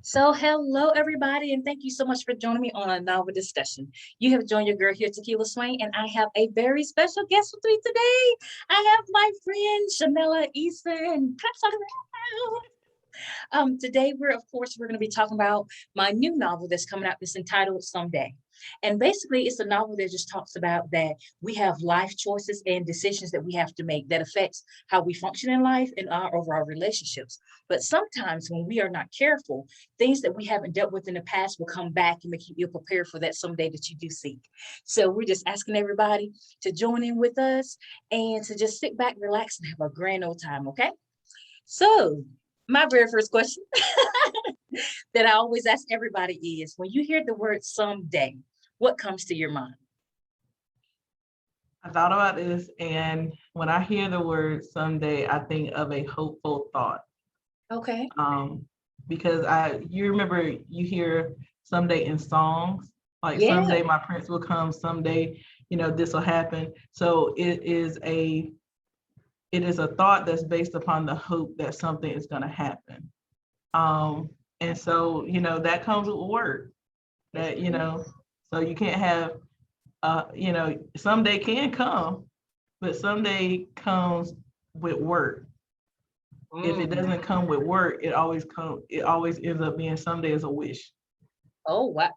So, hello everybody, and thank you so much for joining me on a novel discussion. You have joined your girl here, Takela Swain, and I have a very special guest with me today. I have my friend Shenella Eason. Claps all around. Today we're going to be talking about my new novel that's coming out. That's entitled Someday. And basically it's a novel that just talks about that we have life choices and decisions that we have to make that affects how we function in life and our overall relationships. But sometimes when we are not careful, things that we haven't dealt with in the past will come back and make you ill prepared for that someday that you do seek. So we're just asking everybody to join in with us and to just sit back, relax, and have a grand old time, okay? So my very first question that I always ask everybody is, when you hear the word someday, what comes to your mind? I thought about this, and when I hear the word someday, I think of a hopeful thought. Okay. Because you remember you hear someday in songs, like Yeah. someday my prince will come, someday, this will happen. So it is a thought that's based upon the hope that something is going to happen. And so, that comes with work. That, so you can't have someday can come, but someday comes with work. If it doesn't come with work, it always ends up being someday as a wish. Oh, wow.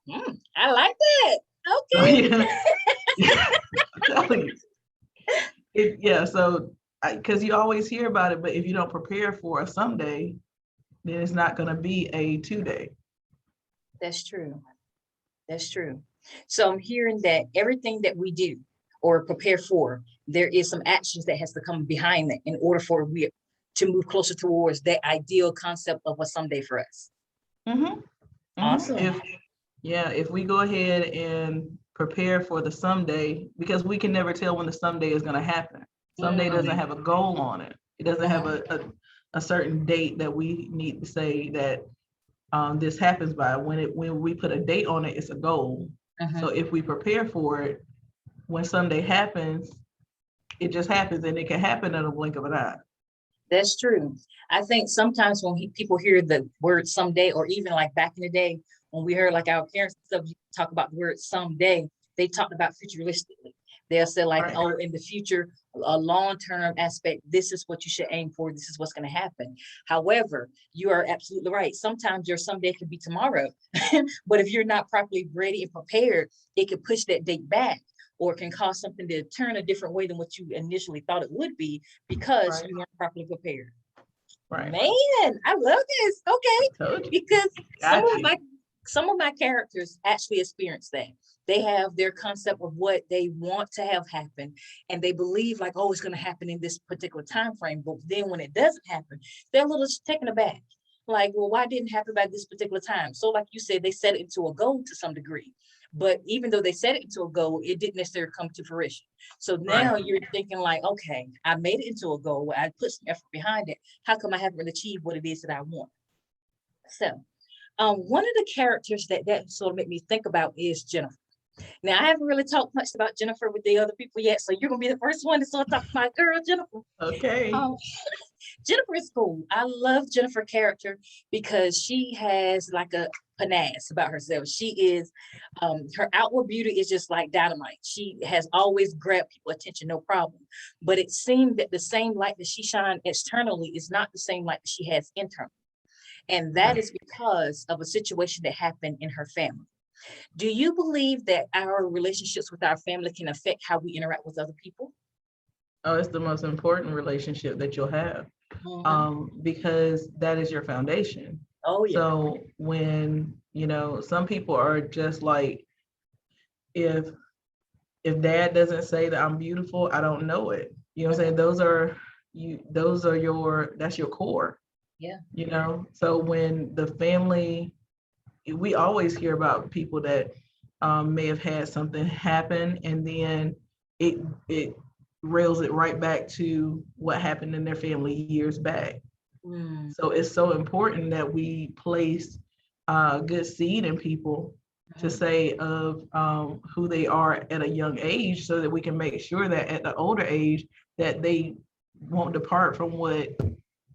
I like that. So Okay. yeah, I'm telling you. So because you always hear about it, but if you don't prepare for a someday, then it's not going to be a today. That's true. That's true. So I'm hearing that everything that we do or prepare for, there is some actions that has to come behind that in order for we to move closer towards that ideal concept of a someday for us. Mm-hmm. Mm-hmm. Awesome. If we go ahead and prepare for the someday, because we can never tell when the someday is going to happen. Someday doesn't have a goal on it. It doesn't have a certain date that we need to say that this happens by. When we put a date on it, it's a goal. So if we prepare for it, when someday happens, it just happens, and it can happen in a blink of an eye. That's true. I think sometimes when people hear the word someday, or even like back in the day when we heard like our parents and stuff talk about the word someday, they talked about futuristically. They'll say like, Right. oh, in the future, a long-term aspect, this is what you should aim for. This is what's going to happen. However, you are absolutely right. Sometimes your someday could be tomorrow, but if you're not properly ready and prepared, it could push that date back, or can cause something to turn a different way than what you initially thought it would be because Right. you weren't properly prepared. Right. Man, I love this. Okay. Because Got you. some of my characters actually experience that. They have their concept of what they want to have happen, and they believe like, oh, it's going to happen in this particular time frame. But then when it doesn't happen, they're a little taken aback. Like, well, why didn't it happen by this particular time? So, like you said, they set it into a goal to some degree. But even though they set it into a goal, it didn't necessarily come to fruition. So now Right. you're thinking like, okay, I made it into a goal. I put some effort behind it. How come I haven't achieved what it is that I want? So one of the characters that sort of made me think about is Jennifer. Now, I haven't really talked much about Jennifer with the other people yet, so you're gonna be the first one to sort of talk about girl Jennifer. Okay. Um, Jennifer is cool. I love Jennifer's character because she has like a panache about herself. She is, her outward beauty is just like dynamite. She has always grabbed people's attention, no problem. But it seemed that the same light that she shines externally is not the same light that she has internally. And that is because of a situation that happened in her family. Do you believe that our relationships with our family can affect how we interact with other people? Oh, it's the most important relationship that you'll have, because that is your foundation. Oh, yeah. So when, some people are just like, if dad doesn't say that I'm beautiful, I don't know it. You know what I'm saying? That's your core, Yeah. So when the family, we always hear about people that may have had something happen, and then it rails it right back to what happened in their family years back. So it's so important that we place good seed in people to say of who they are at a young age, so that we can make sure that at the older age that they won't depart from what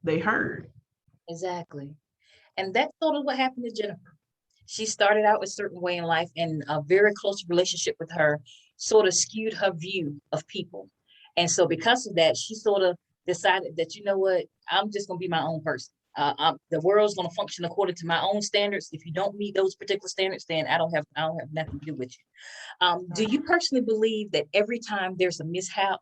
they heard. Exactly. And that's sort of what happened to Jennifer. She started out a certain way in life, and a very close relationship with her sort of skewed her view of people. And so because of that, she sort of decided that, you know what, I'm just going to be my own person. The world's going to function according to my own standards. If you don't meet those particular standards, then I don't have nothing to do with you. Do you personally believe that every time there's a mishap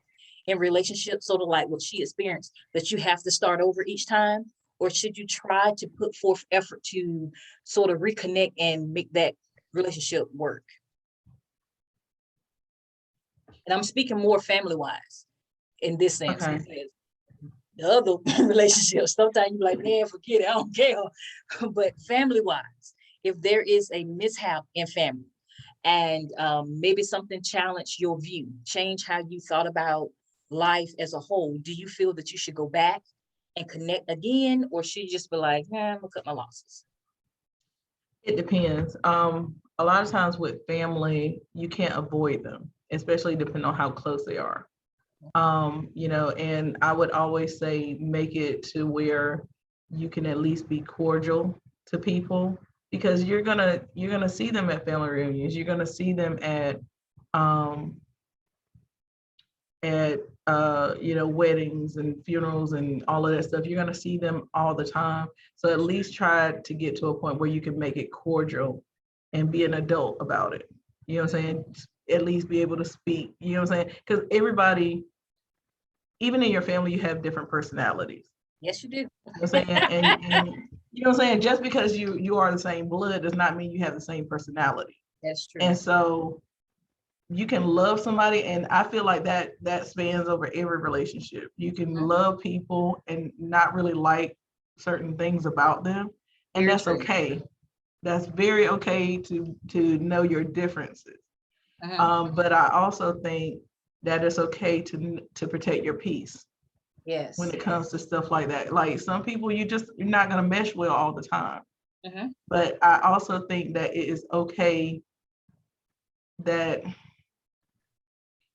in relationships, sort of like what she experienced, that you have to start over each time? Or should you try to put forth effort to sort of reconnect and make that relationship work? And I'm speaking more family wise in this sense, Okay. because the other relationships, sometimes you're like, man, forget it, I don't care. But family wise, if there is a mishap in family and maybe something challenged your view, change how you thought about life as a whole, do you feel that you should go back and connect again, or should you just be like, nah, I'm gonna cut my losses? It depends. A lot of times with family, you can't avoid them, especially depending on how close they are. And I would always say make it to where you can at least be cordial to people, because you're gonna see them at family reunions, you're gonna see them um, at weddings and funerals and all of that stuff. You're going to see them all the time, so at least try to get to a point where you can make it cordial and be an adult about it. You know what I'm saying? At least be able to speak. You know what I'm saying? Because everybody, even in your family, you have different personalities. Yes, you do. You know what I'm saying? And you know what I'm saying? Just because you are the same blood does not mean you have the same personality. That's true. And so you can love somebody, and I feel like that spans over every relationship. You can love people and not really like certain things about them, and Very that's true. okay. That's very okay to know your differences. But I also think that it's okay to protect your peace Yes. when it comes to stuff like that. Like some people, you're not gonna mesh well all the time. But I also think that it is okay that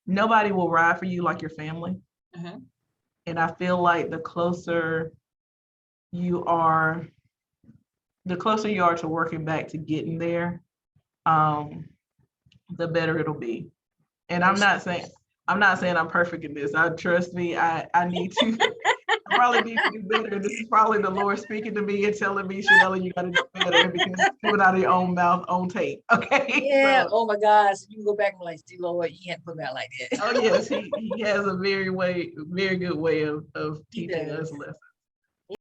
nobody will ride for you like your family. And I feel like the closer you are to working back to getting there, the better it'll be. And I'm not saying I'm perfect in this. Trust me, I need to I probably need to do better. This is probably the Lord speaking to me and telling me, Shenella, you got to do better, because it's coming out of your own mouth, own tape. Okay. Yeah. So, Oh my gosh. You can go back and be like, see, Lord, you can't put me out like that. oh yes, he has a very good way of He teaching does. us lessons.